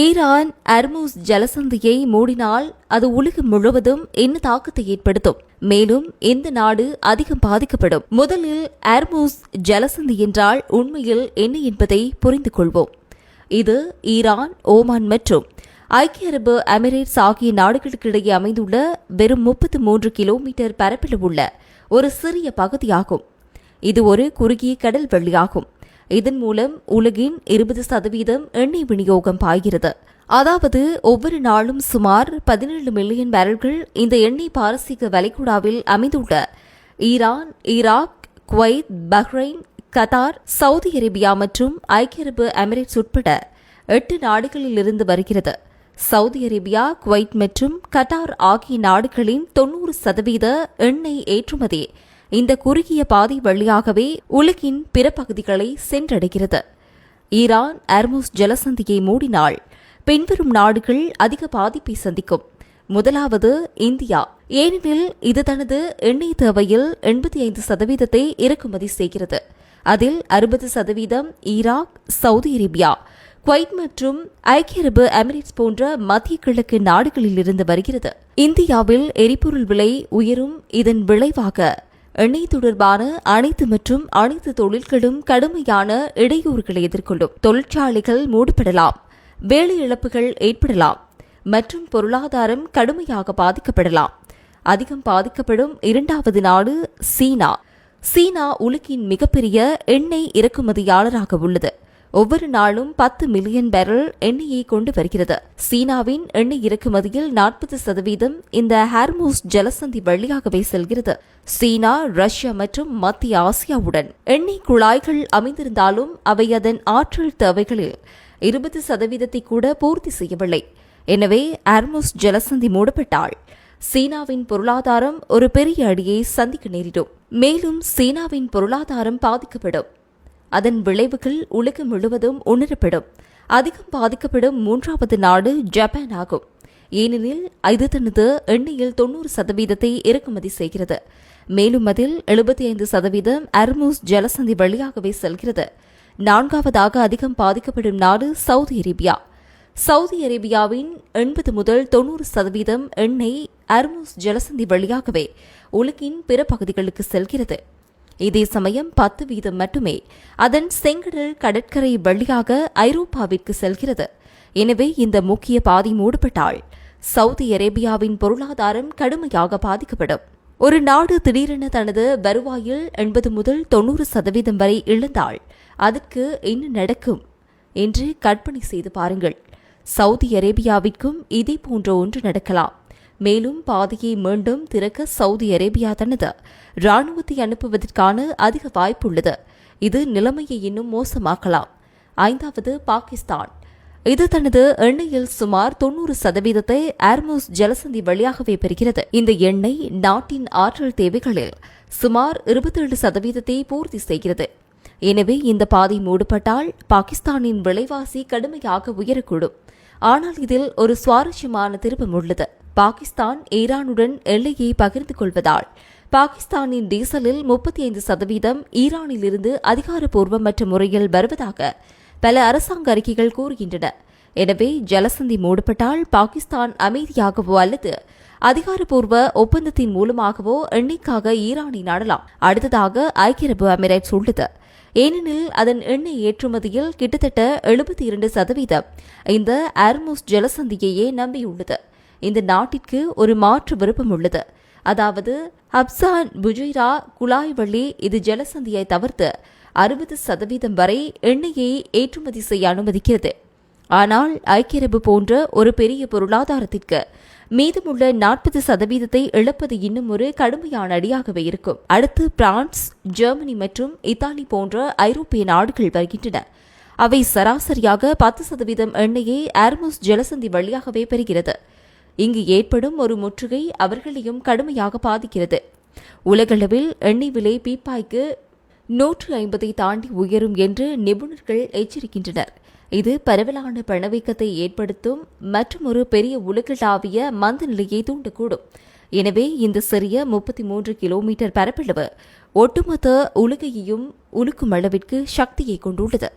Iran அர்மூஸ் ஜலசந்தியை மூடினால் அது உலகம் முழுவதும் என்ன தாக்கத்தை ஏற்படுத்தும்? மேலும் எந்த நாடு அதிகம் பாதிக்கப்படும்? முதலில் அர்மூஸ் ஜலசந்தி என்றால் உண்மையில் என்ன என்பதை புரிந்து கொள்வோம். இது ஈரான், ஓமான் மற்றும் ஐக்கிய அரபு எமிரேட்ஸ் ஆகிய நாடுகளுக்கிடையே அமைந்துள்ள வெறும் 33 கிலோமீட்டர் பரப்பில் உள்ள ஒரு சிறிய பகுதியாகும். இது ஒரு குறுகிய கடல் வழியாகும். இதன் மூலம் உலகின் 20% எண்ணெய் விநியோகம் பாய்கிறது. அதாவது ஒவ்வொரு நாளும் சுமார் 17 மில்லியன் பேரல்கள் இந்த எண்ணெய் பாரசீக வளைகுடாவில் அமைந்துள்ள Iran, Iraq, Kuwait, Bahrain, Qatar, Saudi Arabia மற்றும் ஐக்கிய அரபு எமிரேட்ஸ் உட்பட 8 நாடுகளில் இருந்து வருகிறது. சவுதி அரேபியா, குவைத் மற்றும் கட்டார் ஆகிய நாடுகளின் 90% எண்ணெய் ஏற்றுமதி இந்த குறுகிய பாதை வழியாகவே உலகின் பிற பகுதிகளை சென்றடைகிறது. ஈரான் அர்மூஸ் ஜலசந்தியை மூடினால் பின்வரும் நாடுகள் அதிக பாதிப்பை சந்திக்கும். முதலாவது இந்தியா. ஏனெனில் இது தனது எண்ணெய் தேவையில் 85% இறக்குமதி செய்கிறது. அதில் 60% ஈராக், சவுதி அரேபியா, குவைத் மற்றும் ஐக்கிய அரபு எமிரேட்ஸ் போன்ற மத்திய கிழக்கு நாடுகளில் இருந்து வருகிறது. இந்தியாவில் எரிபொருள் விலை உயரும். இதன் விளைவாக எண்ணெய் தொடர்பான அனைத்து தொழில்களும் கடுமையான இடையூறுகளை எதிர்கொள்ளும். தொழிற்சாலைகள் மூடப்படலாம், வேலை இழப்புகள் ஏற்படலாம் மற்றும் பொருளாதாரம் கடுமையாக பாதிக்கப்படலாம். அதிகம் பாதிக்கப்படும் இரண்டாவது நாடு சீனா. சீனா உலகின் மிகப்பெரிய எண்ணெய் இறக்குமதியாளராக உள்ளது. ஒவ்வொரு நாளும் 10 மில்லியன் பேரல் எண்ணெயை கொண்டு வருகிறது. சீனாவின் எண்ணெய் இறக்குமதியில் 40% இந்த ஹார்மூஸ் ஜலசந்தி வழியாகவே செல்கிறது. சீனா, ரஷ்யா மற்றும் மத்திய ஆசியாவுடன் எண்ணெய் குழாய்கள் அமைந்திருந்தாலும் அவை அதன் ஆற்றல் தேவைகளில் 20% கூட பூர்த்தி செய்யவில்லை. எனவே ஹார்மூஸ் ஜலசந்தி மூடப்பட்டால் சீனாவின் பொருளாதாரம் ஒரு பெரிய அடியை சந்திக்க நேரிடும். மேலும் சீனாவின் பொருளாதாரம் பாதிக்கப்படும். அதன் விளைவுகள் உலகம் முழுவதும் உணரப்படும். அதிகம் பாதிக்கப்படும் மூன்றாவது நாடு ஜப்பான் ஆகும். ஏனெனில் இது தனது எண்ணெயில் 90% இறக்குமதி செய்கிறது. மேலும் அதில் 75% அர்மூஸ் ஜலசந்தி வழியாகவே செல்கிறது. நான்காவதாக அதிகம் பாதிக்கப்படும் நாடு சவுதி அரேபியா. சவுதி அரேபியாவின் 80 முதல் 90% எண்ணெய் அர்மூஸ் ஜலசந்தி வழியாகவே உலகின் பிற பகுதிகளுக்கு செல்கிறது. இதே சமயம் 10% மட்டுமே அதன் செங்கடல் கடற்கரை வழியாக ஐரோப்பாவிற்கு செல்கிறது. எனவே இந்த முக்கிய பாதை மூடப்பட்டால் சவுதி அரேபியாவின் பொருளாதாரம் கடுமையாக பாதிக்கப்படும். ஒரு நாடு திடீரென தனது வருவாயில் 80 முதல் 90% வரை இழந்தால் அதற்கு என்ன நடக்கும் என்று கற்பனை செய்து பாருங்கள். சவுதி அரேபியாவிற்கும் இதே போன்ற ஒன்று நடக்கலாம். மேலும் பாதையை மீண்டும் திறக்க சவுதி அரேபியா தனது ராணுவத்தை அனுப்புவதற்கான அதிக வாய்ப்புள்ளது. இது நிலைமையை இன்னும் மோசமாக்கலாம். ஐந்தாவது பாகிஸ்தான். இது தனது எண்ணெயில் சுமார் 90% ஹார்மூஸ் ஜலசந்தி வழியாகவே பெறுகிறது. இந்த எண்ணெய் நாட்டின் ஆற்றல் தேவைகளில் சுமார் 27% பூர்த்தி செய்கிறது. எனவே இந்த பாதை மூடப்பட்டால் பாகிஸ்தானின் விலைவாசி கடுமையாக உயரக்கூடும். ஆனால் இதில் ஒரு சுவாரஸ்யமான திருப்பம் உள்ளது. பாகிஸ்தான் ஈரானுடன் எல்லையை பகிர்ந்து கொள்வதால் பாகிஸ்தானின் டீசலில் 35% ஈரானில் இருந்து அதிகாரப்பூர்வமற்ற முறையில் வருவதாக பல அரசாங்க அறிக்கைகள் கூறுகின்றன. எனவே ஜலசந்தி மூடப்பட்டால் பாகிஸ்தான் அமைதியாகவோ அல்லது அதிகாரப்பூர்வ ஒப்பந்தத்தின் மூலமாகவோ எண்ணெய்க்காக ஈரானை நாடலாம். அடுத்ததாக ஐக்கிய அரபு எமிரேட்ஸ் உள்ளது. ஏனெனில் அதன் எண்ணெய் ஏற்றுமதியில் கிட்டத்தட்ட 72% இந்த ஹார்மூஸ் ஜலசந்தியையே நம்பியுள்ளது. இந்த நாட்டிற்கு ஒரு மாற்று விருப்பம் உள்ளது. அதாவது ஹப்சான் புஜைரா குழாய் வழி இது ஜலசந்தியை தவிர்த்து 60% வரை எண்ணெயை ஏற்றுமதி செய்ய அனுமதிக்கிறது. ஆனால் ஐக்கிய அரபு போன்ற ஒரு பெரிய பொருளாதாரத்திற்கு மீதமுள்ள 40% இழப்பது இன்னும் ஒரு கடுமையான அடியாகவே இருக்கும். அடுத்து பிரான்ஸ், ஜெர்மனி மற்றும் இத்தாலி போன்ற ஐரோப்பிய நாடுகள் வருகின்றன. அவை சராசரியாக 10% எண்ணெயை ஹார்மூஸ் ஜலசந்தி வழியாகவே பெறுகிறது. இங்கு ஏற்படும் ஒரு முற்றுகை அவர்களையும் கடுமையாக பாதிக்கிறது. உலகளவில் எண்ணெய் விலை பீப்பாய்க்கு 150 தாண்டி உயரும் என்று நிபுணர்கள் எச்சரிக்கின்றனர். இது பரவலான பணவீக்கத்தை ஏற்படுத்தும் மற்றும் ஒரு பெரிய உலகளாவிய மந்த நிலையை தூண்டக்கூடும். எனவே இந்த சிறிய 33 கிலோமீட்டர் பரப்பளவு ஒட்டுமொத்த உலகையும் உலுக்கும் அளவிற்கு சக்தியை கொண்டுள்ளது.